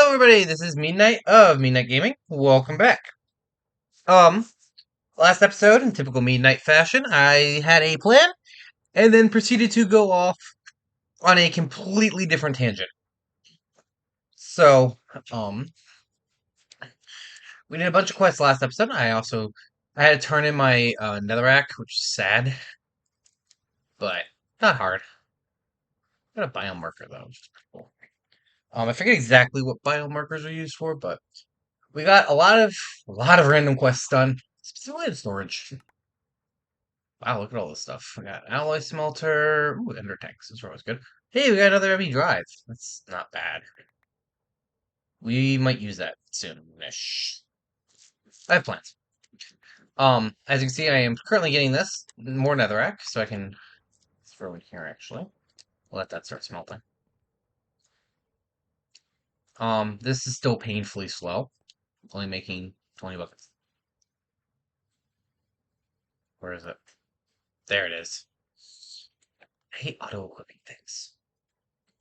Hello everybody, this is Meadnight of Meadnight Gaming. Welcome back. Um, Last episode, in typical Meadnight fashion, I had a plan and then proceeded to go off on a completely different tangent. So, um, we did a bunch of quests last episode. I had to turn in my netherrack, which is sad, but not hard. Got a biomarker though, which is cool. I forget exactly what biomarkers are used for, but we got a lot of random quests done, specifically in storage. Wow, look at all this stuff. We got alloy smelter. Ooh, ender tanks. This is always good. Hey, we got another heavy drive. That's not bad. We might use that soon-ish. I have plans. As you can see, I am currently getting this more netherrack, so I can throw it here. Actually, let that start smelting. This is still painfully slow. Only making 20 buckets. Where is it? There it is. I hate auto-equipping things.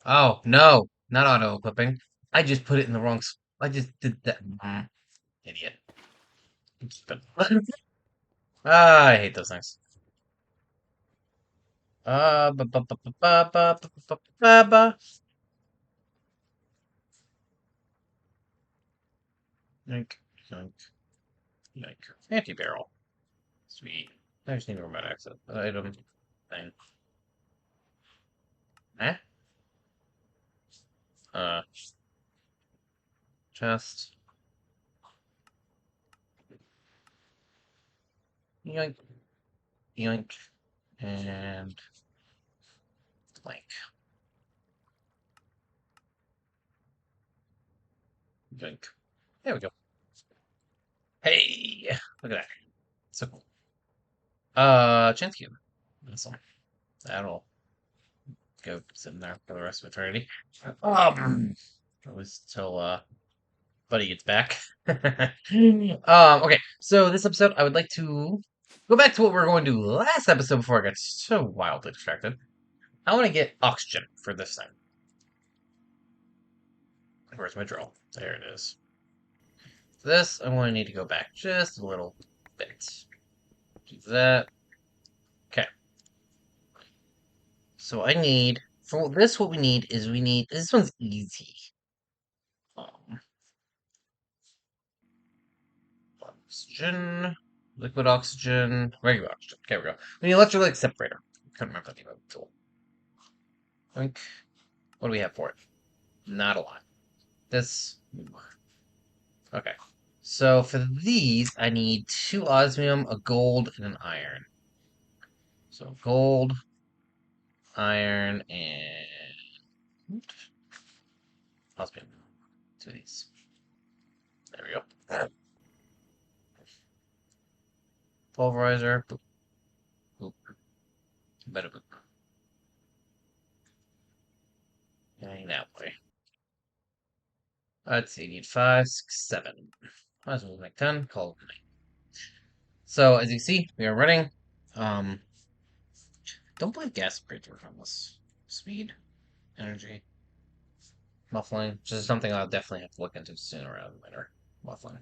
Oh, no, not auto-equipping. I just put it in the wrong. I just did that. Idiot. I hate those things. Ba ba ba ba ba ba ba ba ba ba. Yoink, yoink, yoink. Anti-barrel. Sweet. I just need a remote access item thing. Eh? Uh, chest. Yoink, yoink, and blank. Yoink. There we go. Hey! Look at that. So cool. Chance cube. Awesome. That'll go sit in there for the rest of eternity. At least till Buddy gets back. Okay, so this episode, I would like to go back to what we were going to do last episode before I got so wildly distracted. I want to get oxygen for this thing. Where's my drill? There it is. For this, I want to need to go back just a little bit. Do that. Okay. So I need, for this, what we need is this one's easy. Um, Oxygen, liquid oxygen, regular oxygen. Okay, we go. We need electrolyte separator. Couldn't remember the name of the tool. Think. What do we have for it? Not a lot. This. Okay. So for these, I need 2 osmium, a gold, and an iron. So gold, iron, and osmium. 2 of these. There we go. Pulverizer. Boop. Boop. Better boop. Going that way. Let's see, need 5, 6, 7. Might as well make 10, call it 9. So as you see, we are running. Don't believe gas upgrades work on this. Speed, energy, muffling, which is something I'll definitely have to look into sooner rather than later. Muffling.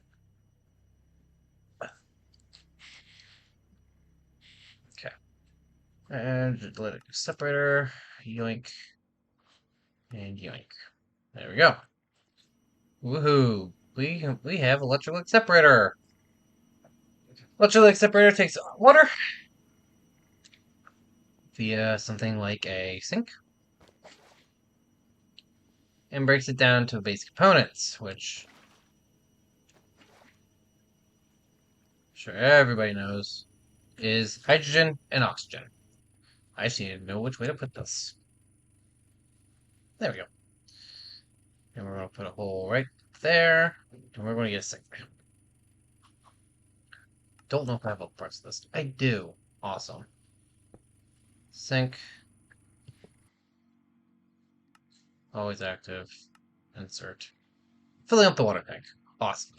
Okay. And electric separator, yoink, and yoink. There we go. Woohoo! We have electrolytic separator. Electrolytic separator takes water via something like a sink and breaks it down to base components, which I'm sure everybody knows is hydrogen and oxygen. I just need to know which way to put this. There we go. And we're going to put a hole right there. And we're going to get a sink. Don't know if I have all parts of this. I do. Awesome. Sink. Always active. Insert. Filling up the water tank. Awesome.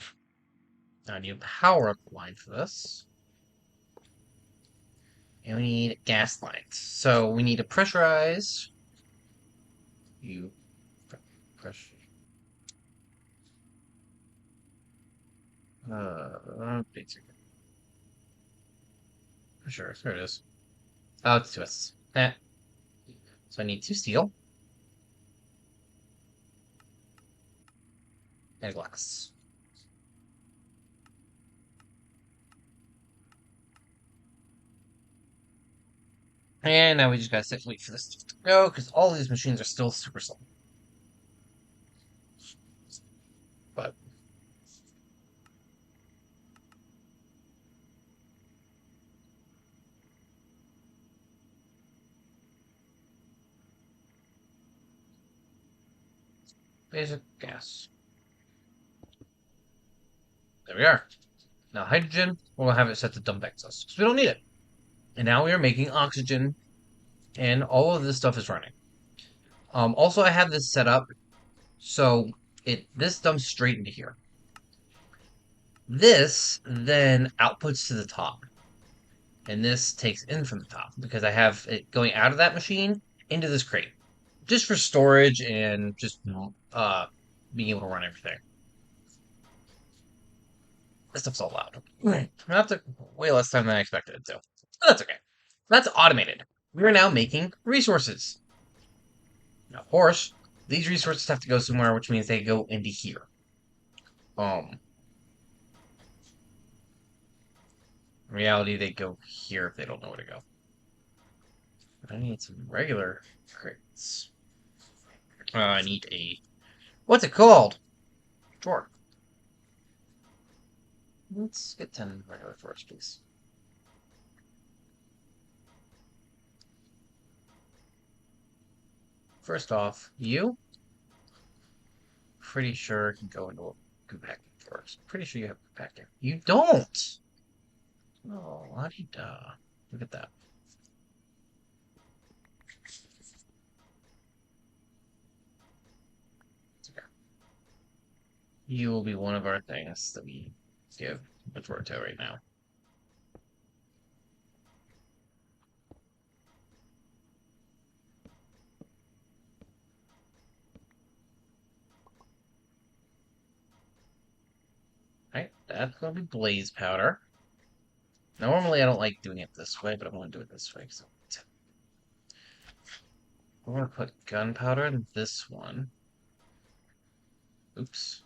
Now I need a power up line for this. And we need gas lines. So we need to pressurize. Pressure. Basic. Sure, there it is. Oh, it's twists. Eh. So I need 2 steel and glass. And now we just gotta sit and wait for this to go, because all these machines are still super slow. But basic gas. There we are. Now hydrogen, we'll have it set to dump excess, because we don't need it. And now we are making oxygen, and all of this stuff is running. Also, I have this set up so this dumps straight into here. This then outputs to the top, and this takes in from the top because I have it going out of that machine into this crate, just for storage and just being able to run everything. This stuff's all loud. That took way less time than I expected it to. But that's okay. That's automated. We are now making resources. Now, of course, these resources have to go somewhere, which means they go into here. In reality, they go here if they don't know where to go. But I need some regular crates. I need a... What's it called? Drawer. Let's get 10 regular drawers, please. First off, you... Pretty sure can go into a compacting drawer. Pretty sure you have compacting. You don't! Oh, la-di-da. Look at that. You will be one of our things that we give a drawer to right now. Alright, that's gonna be blaze powder. Normally I don't like doing it this way, but I'm gonna do it this way. So we're gonna put gunpowder in this one. Oops.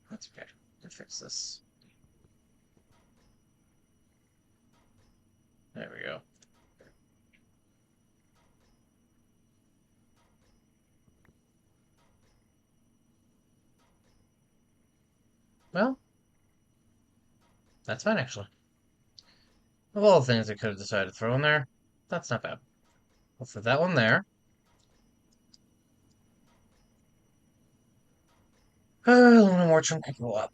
That's okay. Can fix this. There we go. Well, that's fine actually. Of all the things I could have decided to throw in there, that's not bad. I'll throw that one there. A little more chunk of go up.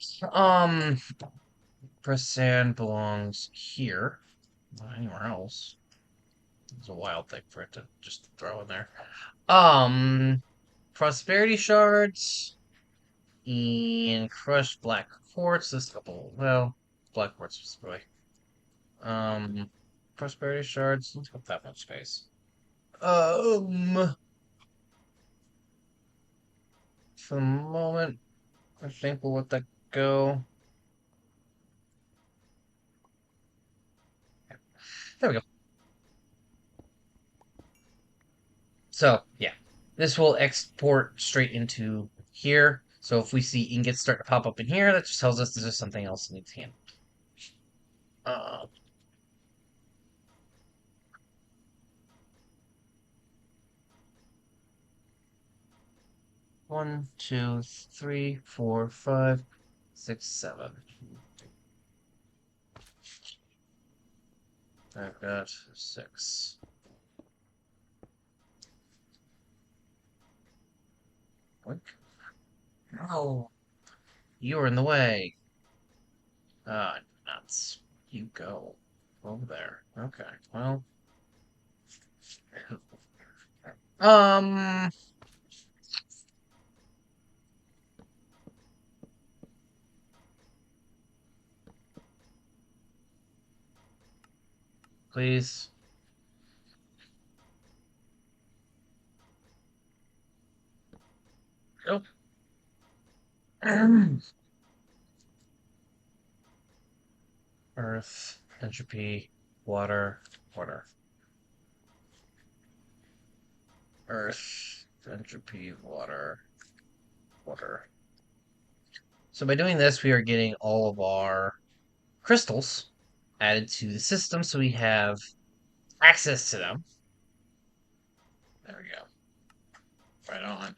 Press sand belongs here. Not anywhere else. It's a wild thing for it to just throw in there. Prosperity shards and crushed black quartz. This couple, well, black quartz specifically. Prosperity shards. Let's put that much space. For the moment, I think we'll let that go. There we go. So, yeah. This will export straight into here. So if we see ingots start to pop up in here, that just tells us there's something else that needs handled. Uh, 1, 2, 3, 4, 5, 6, 7. I've got 6. Boink. No, you are in the way. Ah, nuts. You go over there. Okay, well. Um, please. Nope. Earth, entropy, water, water. Earth, entropy, water, water. So by doing this, we are getting all of our crystals added to the system so we have access to them. There we go. Right on.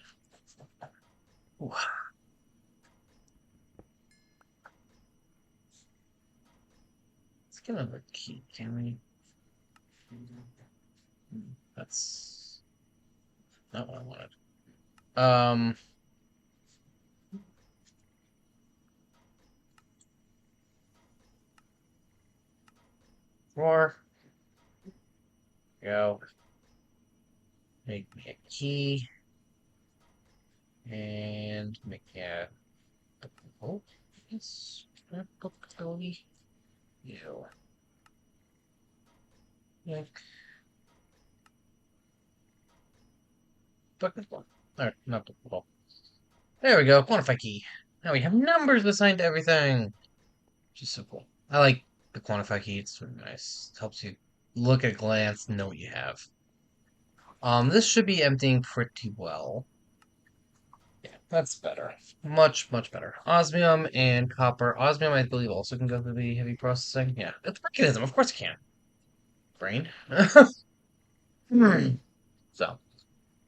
Ooh. Let's get another key, can we? That's not what I wanted. Um, 4. Go. Make me a key. And make a oh, yes. Applicability. You. Like applicable. Alright, not applicable. There we go. Quantify key. Now we have numbers assigned to everything. Which is so cool. I like the quantify key. It's really nice. It helps you look at a glance, know what you have. This should be emptying pretty well. Yeah, that's better. Much, much better. Osmium and copper. Osmium, I believe, also can go through the heavy processing. Yeah, it's mechanism. Of course it can. Brain. So,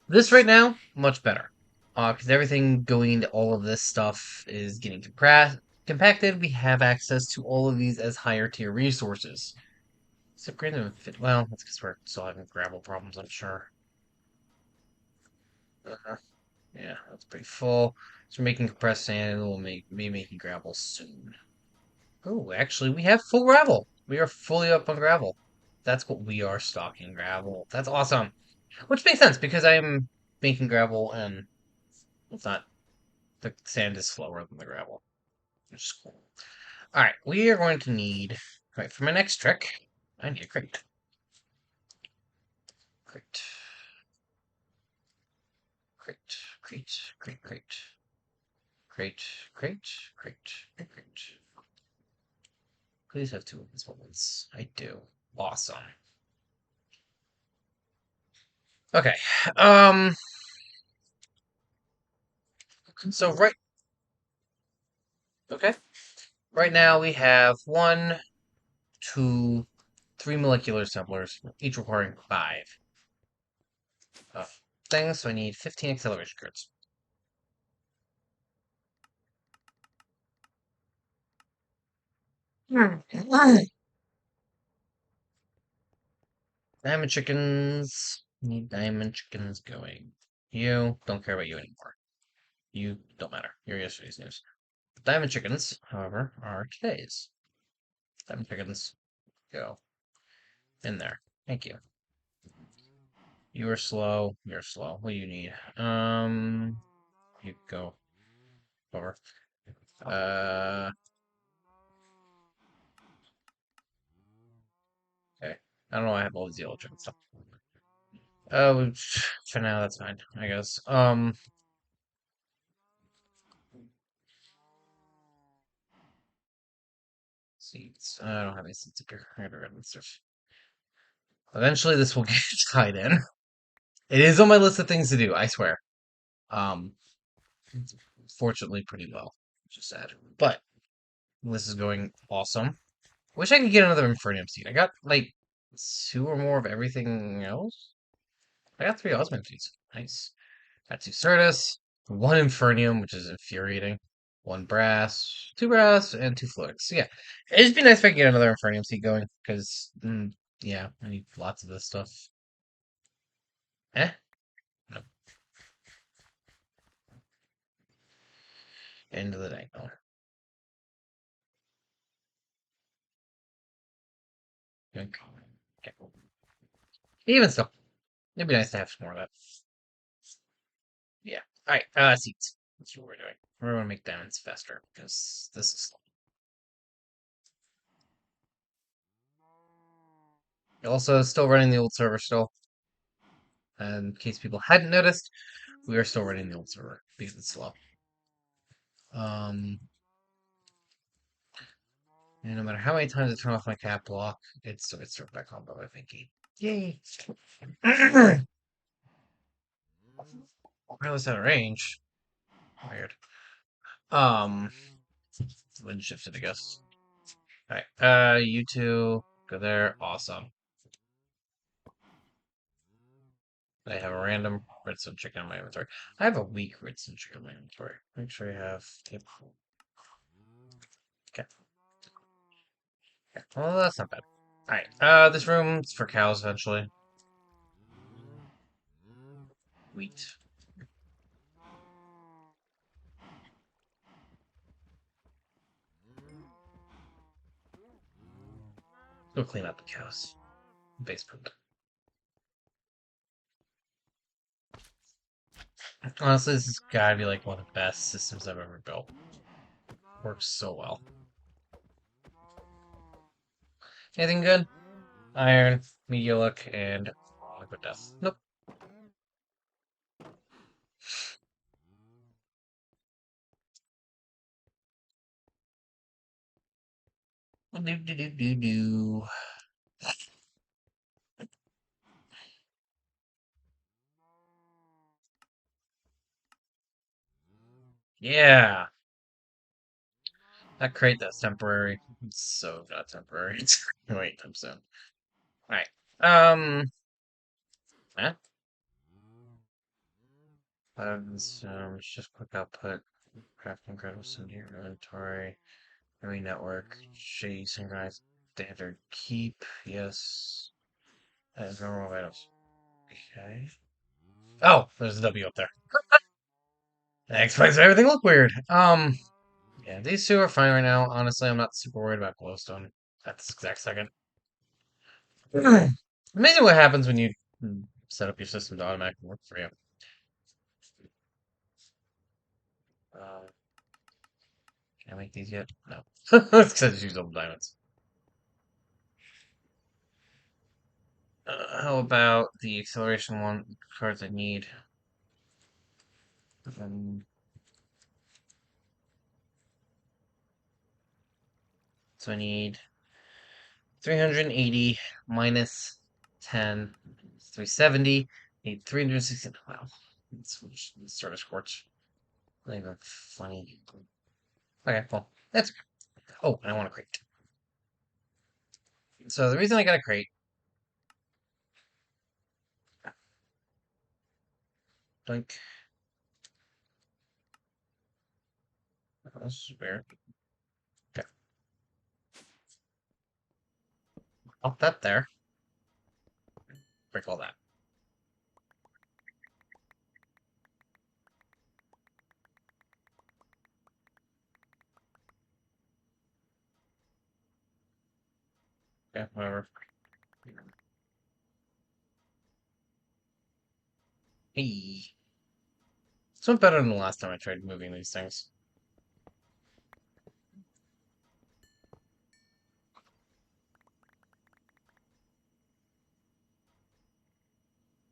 this right now, much better. Because everything going into all of this stuff is getting compacted. We have access to all of these as higher tier resources. Except random fit. Well, that's because we're still having gravel problems, I'm sure. Uh-huh. Yeah, that's pretty full. So we're making compressed sand, and we'll be making gravel soon. Oh, actually, we have full gravel. We are fully up on gravel. That's what we are stocking gravel. That's awesome. Which makes sense because I'm making gravel and it's not the sand is slower than the gravel. Which is cool. Alright, we are going to need right for my next trick. I need a crate. Crate. Crate. Crate. Crate. Crate. Crate. Crate. Crate. Crate. Please have 2 of these moments. I do. Awesome. Okay. Um. So okay. Right now we have 1, 2, 3 molecular assemblers, each requiring 5 things. So I need 15 acceleration cards. Diamond chickens. Need diamond chickens going. You don't care about you anymore. You don't matter. You're yesterday's news. Diamond chickens, however, are today's. Diamond chickens go in there. Thank you. You are slow. You're slow. What do you need? You go over. Okay. I don't know why I have all these yellow chicken stuff. Oh, for now that's fine, I guess. Seeds. I don't have any seeds up here. I gotta grab that stuff. Eventually, this will get tied in. It is on my list of things to do. I swear. Um, it's fortunately pretty low, which is sad. But this is going awesome. Wish I could get another Infernium seed. I got like 2 or more of everything else. I got 3 Osmond seeds. Nice. Got 2 Certus, 1 Infernium, which is infuriating. 1 Brass, 2 Brass, and 2 Fluids. So yeah, it'd be nice if I could get another Infernium seed going, because, yeah, I need lots of this stuff. Eh? No. End of the day. Oh. Okay. Okay. Even still, it'd be nice to have some more of that. Yeah. Alright, seeds. That's what we're doing. We're going to make diamonds faster, because this is slow. Also, still running the old server still. And in case people hadn't noticed, we are still running the old server, because it's slow. Um, And no matter how many times I turn off my cap block, it's right back on by my thinking. Yay! Wireless out of range. Weird. Um, wind shifted, I guess. Alright, you two go there. Awesome. I have a random redstone chicken in my inventory. I have a weak redstone chicken in my inventory. Make sure you have tape. Okay. Yeah. Well, that's not bad. Alright, this room's for cows eventually. Wheat. Go clean up the cows. Basement. Honestly, this has gotta be like one of the best systems I've ever built. Works so well. Anything good? Iron, media look, and liquid death. Nope. Do do do do do. Yeah. That crate that's temporary. It's so not temporary. It's wait, I'm soon. Alright. Eh? Just quick output. Crafting credits into your inventory. Memory network. Shady synchronized standard keep. Yes. Normal items. Okay. Oh, there's a W up there. That explains why everything look weird. Yeah, these two are fine right now. Honestly, I'm not super worried about glowstone at this exact second. Amazing what happens when you set up your system to automatically work for you. Uh, can I make these yet? No. It's because I just used double diamonds. How about the acceleration one cards I need? Um, so I need 380 minus 10, 370. Need 360. Wow. Let's start a scorch. Not even funny. Okay, well, that's okay. Oh, and I want a crate. So the reason I got a crate, like, oh, this is weird. Okay, pop that there. Break all that. Okay, whatever. Hey, this went better than the last time I tried moving these things.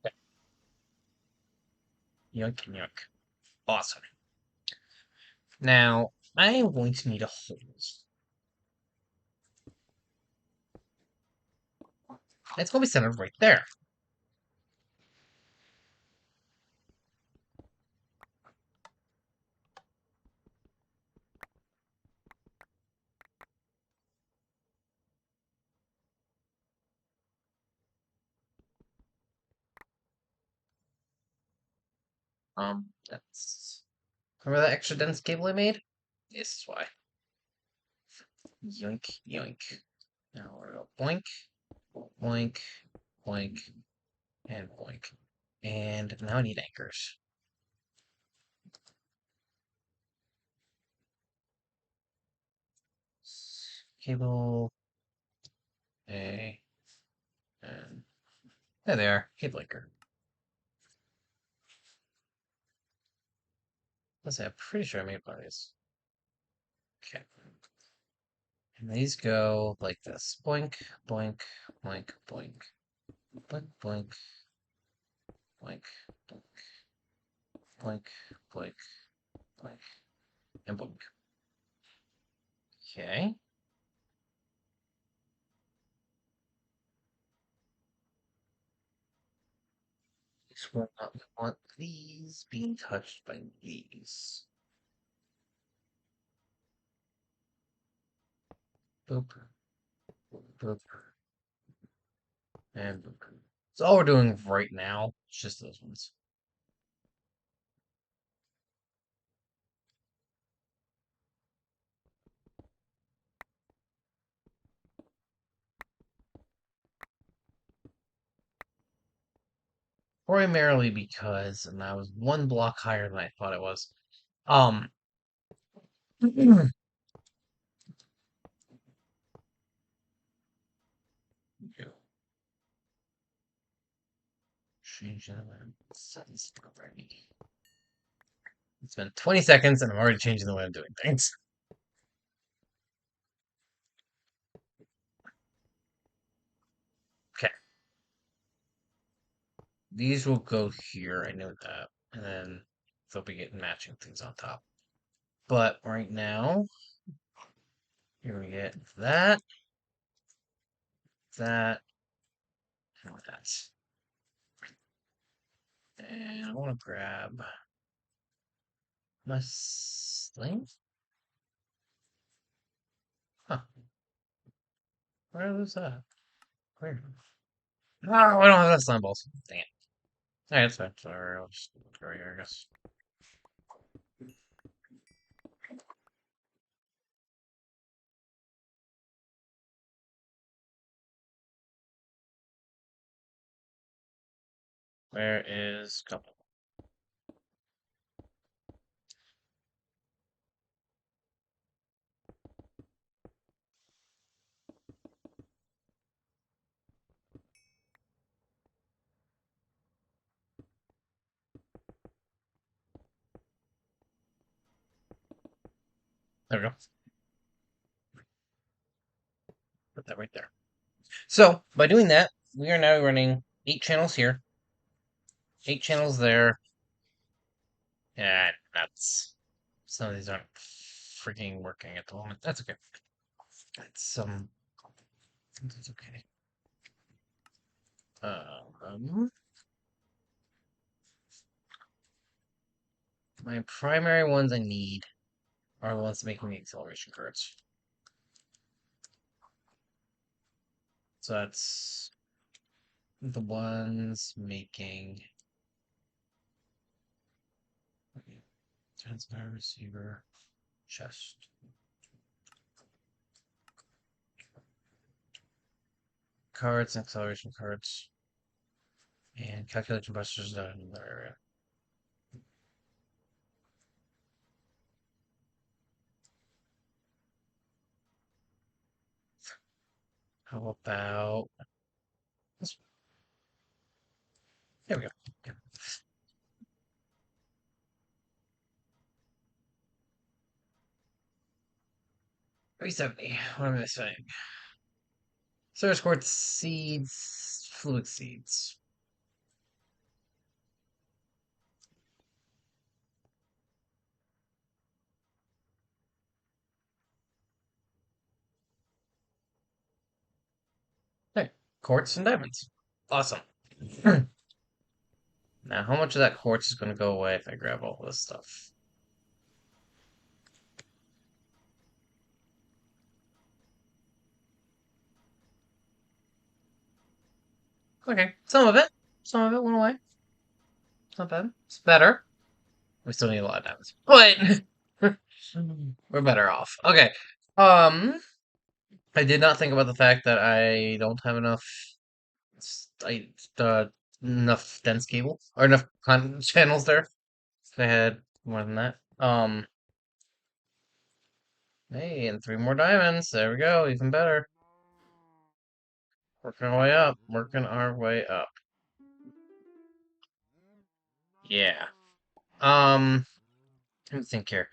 Okay. Yoink, yoink. Awesome. Now, I am going to need a hole. It's going to be centered right there. That's... Remember that extra dense cable I made? This is why. Yoink, yoink. Now we're going to boink, boink, boink, and boink. And now I need anchors. Cable A and there they are. Cable anchor. Let's see, I'm pretty sure I made one of these. Okay. And these go like this. Boink, boink, boink, boink. Boink, boink, boink, boink, boink, boink, and boink. Okay. will not want these being touched by these. Boop, boop, and boop. So all we're doing right now is just those ones. Primarily because, and I was one block higher than I thought it was. Um, changing the settings already. It's been 20 seconds and I'm already changing the way I'm doing things. Okay, these will go here. I know that, and then they'll be getting matching things on top. But right now, here we get that, that, and that. And I want to grab my sling. Huh? Where was that? Where? No, I don't have that slime balls. Dang it. Alright, that's fine. Sorry, I'll just go here, I guess. Where is couple? There we go. Put that right there. So, by doing that, we are now running 8 channels here, 8 channels there. Yeah, that's... Some of these aren't freaking working at the moment. That's okay. That's it's okay. My primary ones I need are the ones making the acceleration cards. So that's the ones making transmitter, receiver, chest. Cards and acceleration cards. And calculation busters down in another area. How about this one? There we go. Yeah. 370. What am I saying? Source quartz seeds, fluid seeds. Hey, quartz and diamonds. Awesome. Now, how much of that quartz is going to go away if I grab all this stuff? Okay, some of it. Some of it went away. It's not bad. It's better. We still need a lot of diamonds. But we're better off. Okay. Um, I did not think about the fact that I don't have enough I enough dense cable or enough channels there. If I had more than that. Hey, and 3 more diamonds. There we go. Even better. Working our way up. Working our way up. Yeah. Let me think here.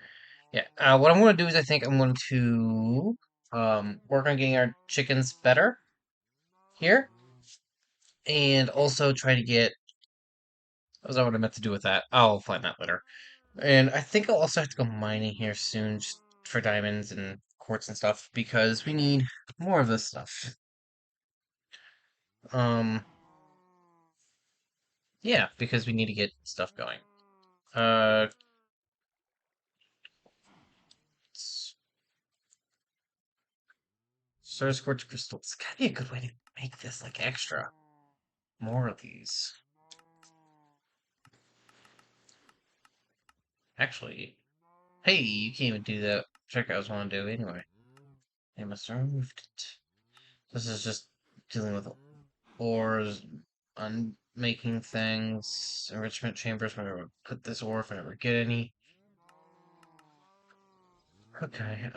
Yeah. What I'm going to do is I think I'm going to work on getting our chickens better here, and also try to get. What was that what I meant to do with that? I'll find that later. And I think I'll also have to go mining here soon, just for diamonds and quartz and stuff, because we need more of this stuff. Um, Yeah, because we need to get stuff going. Uh, Source quartz crystals. Gotta be a good way to make this like extra. More of these. Actually, hey, you can't even do that trick I was wanting to do anyway. They must have removed it. This is just dealing with ores, making things, enrichment chambers. Whenever I put this ore, if I ever get any. Okay.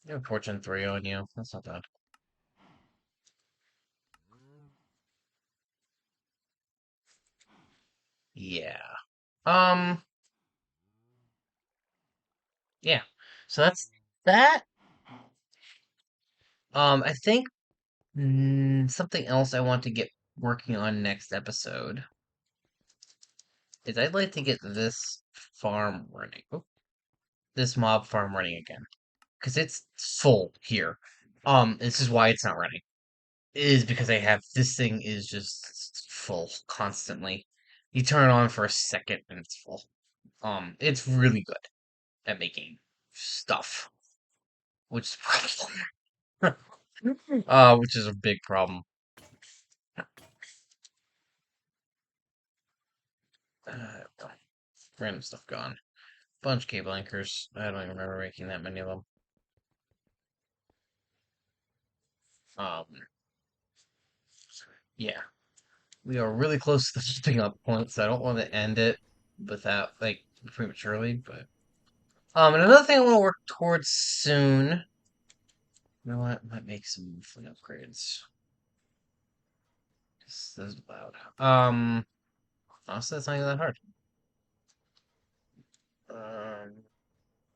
You have fortune 3 on you. That's not bad. Yeah. Um. Yeah. So that's that. I think something else I want to get working on next episode is I'd like to get this farm running. Oh, this mob farm running again. Because it's full here. This is why it's not running. Is because I have this thing is just full constantly. You turn it on for a second and it's full. It's really good at making stuff, which is a problem. Which is a big problem. Uh, Random stuff gone. Bunch of cable anchors. I don't even remember making that many of them. Um, yeah, we are really close to the shipping up point, so I don't want to end it without like prematurely. But and another thing I want to work towards soon. You know what? Might make some fleet upgrades. This is loud. Honestly, that's not even that hard.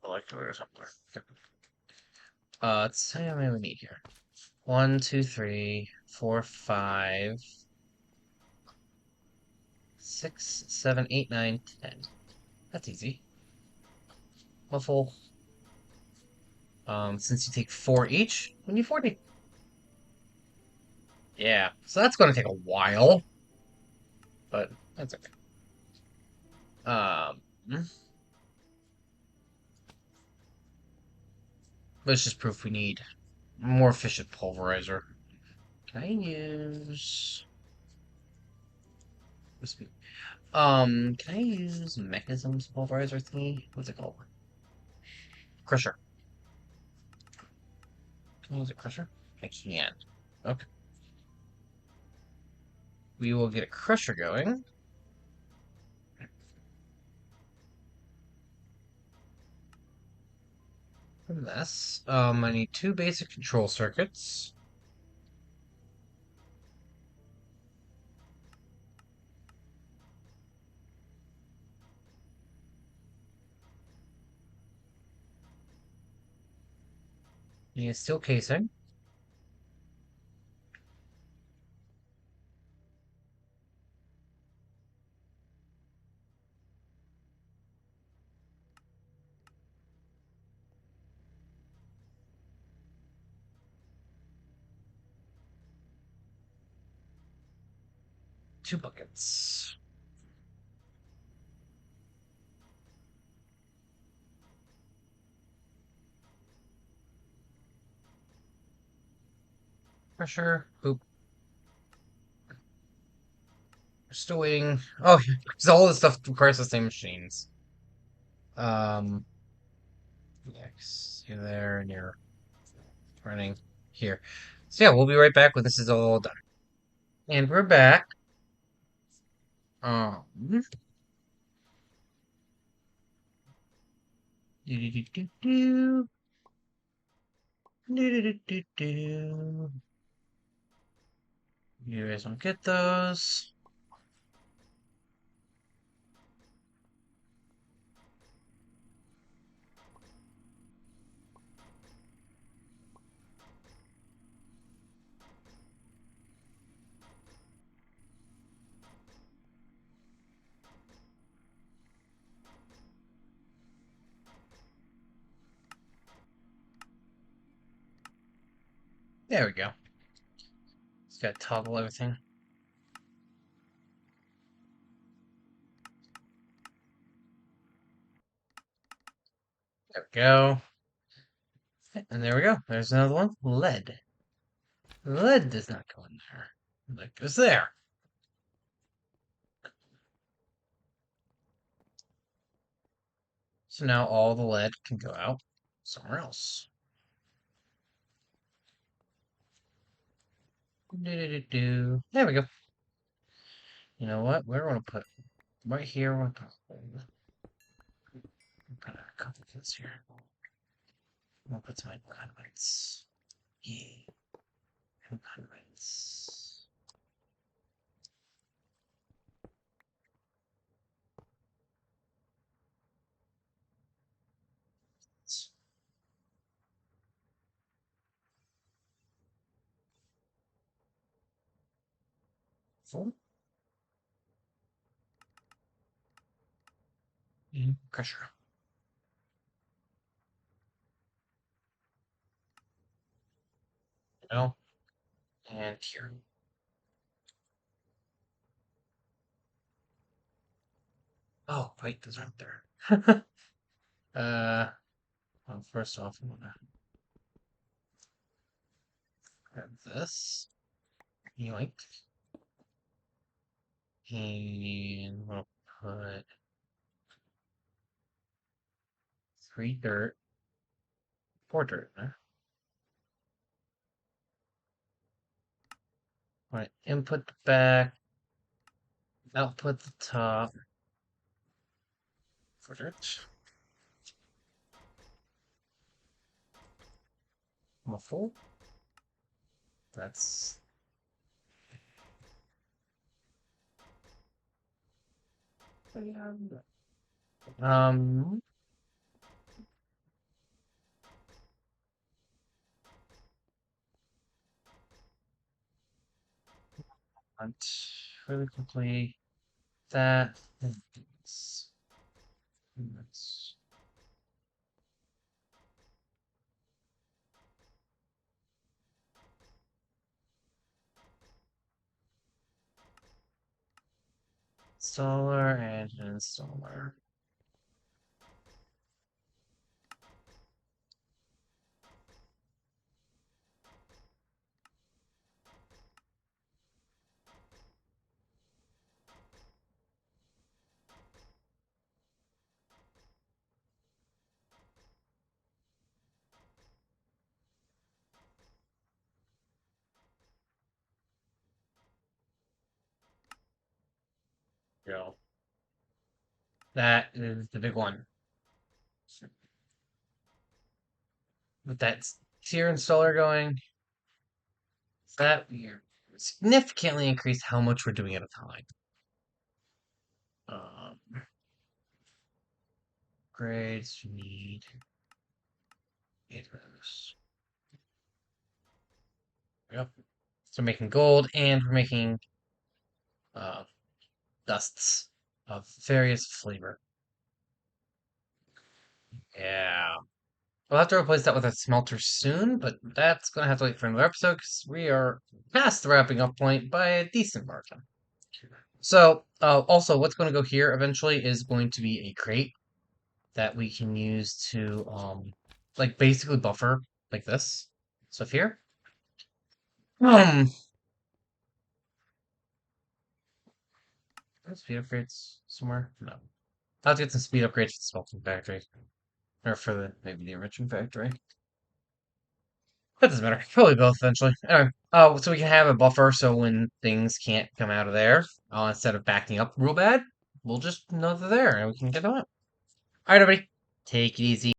Elector or something. Let's see how many we need here. 1, 2, 3, 4, 5, 6, 7, 8, 9, 10. That's easy. Muffle. Since you take 4 each, we need 40. Yeah, so that's going to take a while, but that's okay. Um, let's just prove we need more efficient pulverizer. Can I use... can I use mechanisms pulverizer thingy? What's it called? Crusher. Can I use a crusher? I can. Okay. We will get a crusher going. From this. I need 2 basic control circuits. Need a steel casing. 2 buckets. Crusher. Boop. We're still waiting. Oh, because all this stuff requires the same machines. Um, yes, you're there and you're running here. So yeah, we'll be right back when this is all done. And we're back. Um, do do do do do do do do do. You guys don't get those. There we go. Just gotta toggle everything. There we go. And there we go. There's another one. Lead. Lead does not go in there. Lead goes there. So now all the lead can go out somewhere else. There we go. You know what? Where do I want to put? Right here. I want to put a couple of things here. I'm gonna put some conduits. Yeah, conduits. Full. And pressure. No. And here. Oh, wait, those aren't there. Well, first off, I'm gonna grab this. Yoink. And we'll put 3 dirt, 4 dirt in there. Alright, input the back, output the top. 4 dirt. Muffle. That's um want really quickly that. That's installer and installer. Go. That is the big one. With that tier installer going, that we significantly increase how much we're doing at a time. Grades we need 8 of those. Yep. So we're making gold and we're making uh, dusts of various flavor. Yeah. We'll have to replace that with a smelter soon, but that's going to have to wait for another episode because we are past the wrapping up point by a decent margin. So, also, what's going to go here eventually is going to be a crate that we can use to, like, basically buffer like this. So here, um, speed upgrades somewhere? No. I'll have to get some speed upgrades for the smelting factory. Or for the, maybe the enriching factory. That doesn't matter. Probably both eventually. Anyway, so we can have a buffer so when things can't come out of there, instead of backing up real bad, we'll just know they're there and we can get them out. Alright, everybody. Take it easy.